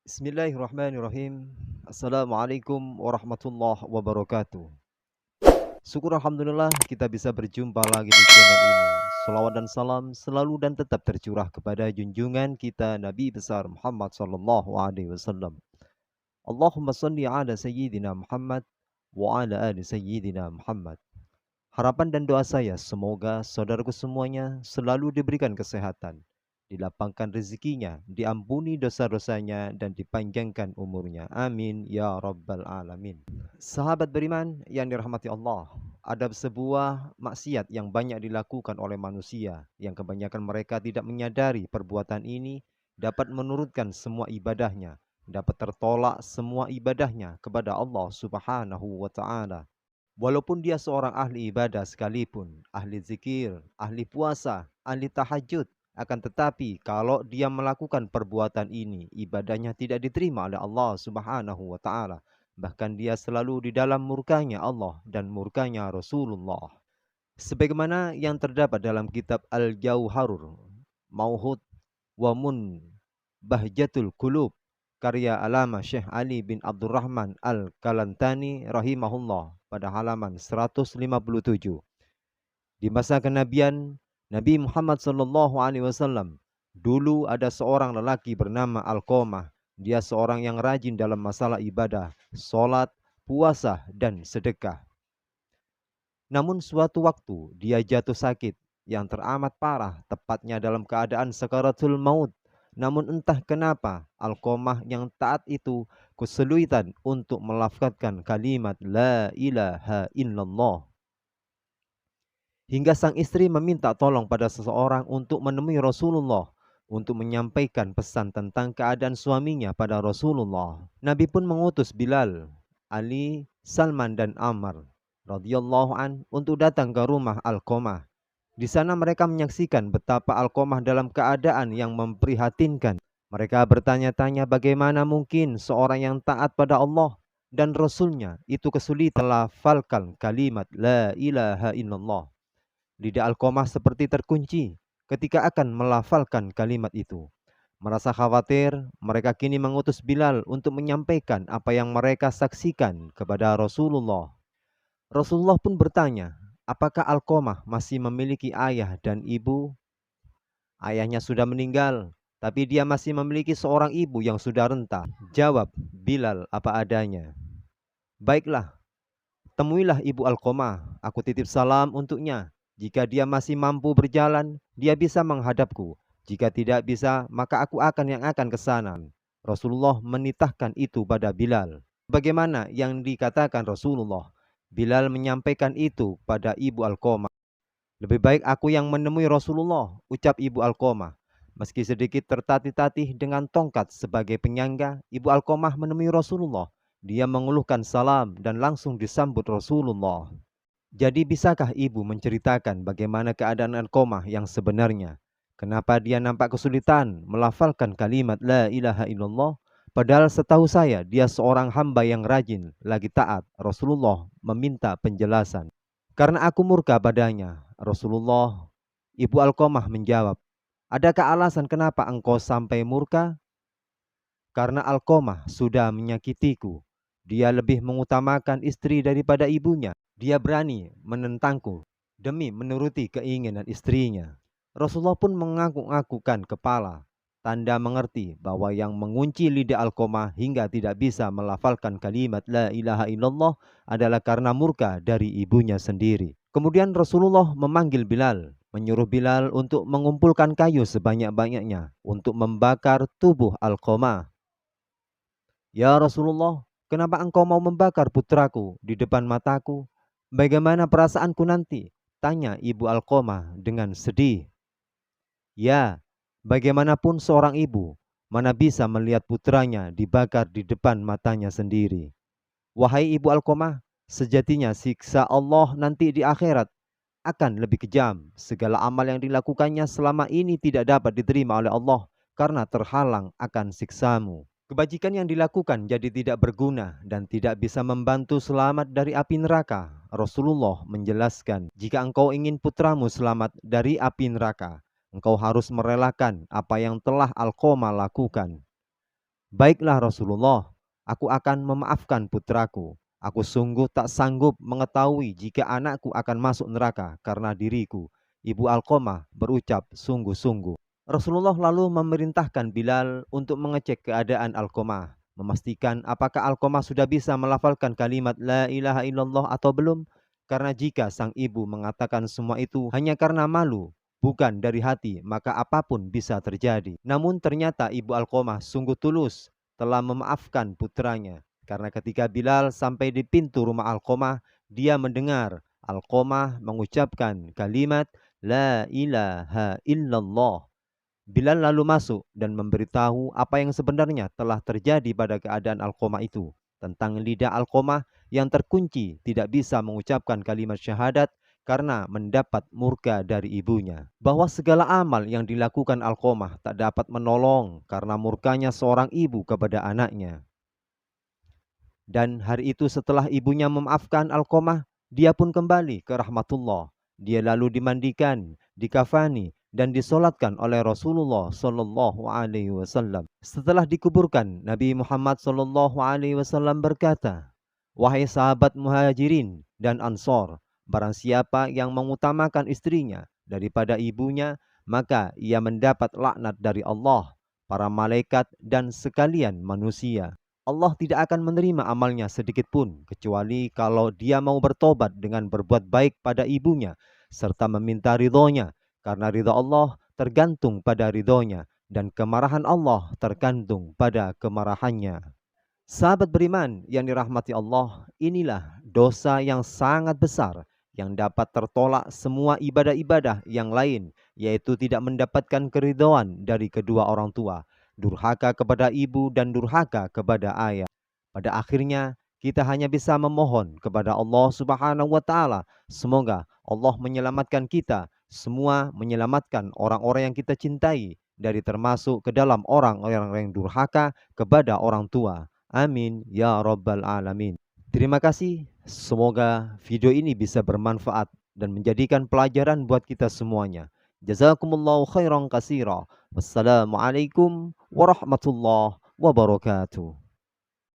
Bismillahirrahmanirrahim. Assalamualaikum warahmatullahi wabarakatuh. Syukur Alhamdulillah kita bisa berjumpa lagi di channel ini. Salawat dan salam selalu dan tetap tercurah kepada junjungan kita Nabi besar Muhammad sallallahu alaihi wasallam. Allahumma salli ala sayyidina Muhammad wa ala ali sayyidina Muhammad. Harapan dan doa saya semoga saudaraku semuanya selalu diberikan kesehatan, dilapangkan rezekinya, diampuni dosa-dosanya, dan dipanjangkan umurnya. Amin ya rabbal alamin. Sahabat beriman yang dirahmati Allah, ada sebuah maksiat yang banyak dilakukan oleh manusia, yang kebanyakan mereka tidak menyadari perbuatan ini dapat menurunkan semua ibadahnya, dapat tertolak semua ibadahnya kepada Allah Subhanahu wa Ta'ala. Walaupun dia seorang ahli ibadah sekalipun, ahli zikir, ahli puasa, ahli tahajud, akan tetapi kalau dia melakukan perbuatan ini, ibadahnya tidak diterima oleh Allah Subhanahu wa Ta'ala. Bahkan dia selalu di dalam murkanya Allah dan murkanya Rasulullah. Sebagaimana yang terdapat dalam kitab Al-Jauharul Mauhud wa Bahjatul Qulub karya Alama Syekh Ali bin Abdurrahman Al-Kalantani rahimahullah pada halaman 157. Di masa kenabian Nabi Muhammad sallallahu alaihi wasallam, dulu ada seorang lelaki bernama Alqamah. Dia seorang yang rajin dalam masalah ibadah, salat, puasa dan sedekah. Namun suatu waktu dia jatuh sakit yang teramat parah, tepatnya dalam keadaan sakaratul maut. Namun entah kenapa Alqamah yang taat itu kesulitan untuk melafazkan kalimat La ilaha illallah. Hingga sang istri meminta tolong pada seseorang untuk menemui Rasulullah untuk menyampaikan pesan tentang keadaan suaminya pada Rasulullah. Nabi pun mengutus Bilal, Ali, Salman dan Ammar radhiyallahu an untuk datang ke rumah Alqamah. Di sana mereka menyaksikan betapa Alqamah dalam keadaan yang memprihatinkan. Mereka bertanya-tanya bagaimana mungkin seorang yang taat pada Allah dan Rasulnya itu kesulitan melafalkan kalimat La ilaha illallah. Lidah Alqamah seperti terkunci ketika akan melafalkan kalimat itu. Merasa khawatir, mereka kini mengutus Bilal untuk menyampaikan apa yang mereka saksikan kepada Rasulullah. Rasulullah pun bertanya, apakah Alqamah masih memiliki ayah dan ibu? Ayahnya sudah meninggal, tapi dia masih memiliki seorang ibu yang sudah renta. Jawab Bilal apa adanya. Baiklah, temuilah ibu Alqamah, aku titip salam untuknya. Jika dia masih mampu berjalan, dia bisa menghadapku. Jika tidak bisa, maka aku akan ke sana. Rasulullah menitahkan itu pada Bilal. Bagaimana yang dikatakan Rasulullah? Bilal menyampaikan itu pada ibu Alqamah. Lebih baik aku yang menemui Rasulullah, ucap ibu Alqamah. Meski sedikit tertatih-tatih dengan tongkat sebagai penyangga, ibu Alqamah menemui Rasulullah. Dia mengeluhkan salam dan langsung disambut Rasulullah. Jadi bisakah ibu menceritakan bagaimana keadaan Alqamah yang sebenarnya? Kenapa dia nampak kesulitan melafalkan kalimat La ilaha illallah? Padahal setahu saya dia seorang hamba yang rajin, lagi taat. Rasulullah meminta penjelasan. Karena aku murka padanya. Rasulullah, ibu Alqamah menjawab, adakah alasan kenapa engkau sampai murka? Karena Alqamah sudah menyakitiku. Dia lebih mengutamakan istri daripada ibunya. Dia berani menentangku demi menuruti keinginan istrinya. Rasulullah pun mengangguk-anggukkan kepala, tanda mengerti bahwa yang mengunci lidah Alqamah hingga tidak bisa melafalkan kalimat La ilaha illallah adalah karena murka dari ibunya sendiri. Kemudian Rasulullah memanggil Bilal, menyuruh Bilal untuk mengumpulkan kayu sebanyak-banyaknya untuk membakar tubuh Alqamah. Ya Rasulullah, kenapa engkau mau membakar putraku di depan mataku? Bagaimana perasaanku nanti? Tanya ibu Alqamah dengan sedih. Ya, bagaimanapun seorang ibu, mana bisa melihat putranya dibakar di depan matanya sendiri. Wahai ibu Alqamah, sejatinya siksa Allah nanti di akhirat akan lebih kejam. Segala amal yang dilakukannya selama ini tidak dapat diterima oleh Allah karena terhalang akan siksamu. Kebajikan yang dilakukan jadi tidak berguna dan tidak bisa membantu selamat dari api neraka. Rasulullah menjelaskan, jika engkau ingin putramu selamat dari api neraka, engkau harus merelakan apa yang telah Alqamah lakukan. "Baiklah Rasulullah, aku akan memaafkan putraku. Aku sungguh tak sanggup mengetahui jika anakku akan masuk neraka karena diriku." Ibu Alqamah berucap sungguh-sungguh. Rasulullah lalu memerintahkan Bilal untuk mengecek keadaan Alqamah, memastikan apakah Alqamah sudah bisa melafalkan kalimat La ilaha illallah atau belum. Karena jika sang ibu mengatakan semua itu hanya karena malu, bukan dari hati, maka apapun bisa terjadi. Namun ternyata ibu Alqamah sungguh tulus telah memaafkan putranya. Karena ketika Bilal sampai di pintu rumah Alqamah, dia mendengar Alqamah mengucapkan kalimat La ilaha illallah. Bilal lalu masuk dan memberitahu apa yang sebenarnya telah terjadi pada keadaan Alqamah itu. Tentang lidah Alqamah yang terkunci tidak bisa mengucapkan kalimat syahadat karena mendapat murka dari ibunya. Bahwa segala amal yang dilakukan Alqamah tak dapat menolong karena murkanya seorang ibu kepada anaknya. Dan hari itu setelah ibunya memaafkan Alqamah, dia pun kembali ke rahmatullah. Dia lalu dimandikan, dikafani, dan disolatkan oleh Rasulullah Sallallahu Alaihi Wasallam. Setelah dikuburkan, Nabi Muhammad Sallallahu Alaihi Wasallam berkata, "Wahai sahabat muhajirin dan ansor, barang siapa yang mengutamakan istrinya daripada ibunya, maka ia mendapat laknat dari Allah, para malaikat, dan sekalian manusia. Allah tidak akan menerima amalnya sedikit pun, kecuali kalau dia mau bertobat dengan berbuat baik pada ibunya, serta meminta ridhonya, karena ridha Allah tergantung pada ridhonya, dan kemarahan Allah tergantung pada kemarahannya." Sahabat beriman yang dirahmati Allah, inilah dosa yang sangat besar yang dapat tertolak semua ibadah-ibadah yang lain, yaitu tidak mendapatkan keridhaan dari kedua orang tua, durhaka kepada ibu dan durhaka kepada ayah. Pada akhirnya, kita hanya bisa memohon kepada Allah Subhanahu wa Ta'ala. Semoga Allah menyelamatkan kita semua, menyelamatkan orang-orang yang kita cintai dari termasuk ke dalam orang-orang yang durhaka kepada orang tua. Amin ya rabbal alamin. Terima kasih. Semoga video ini bisa bermanfaat dan menjadikan pelajaran buat kita semuanya. Jazakumullahu khairan katsira. Wassalamualaikum warahmatullahi wabarakatuh.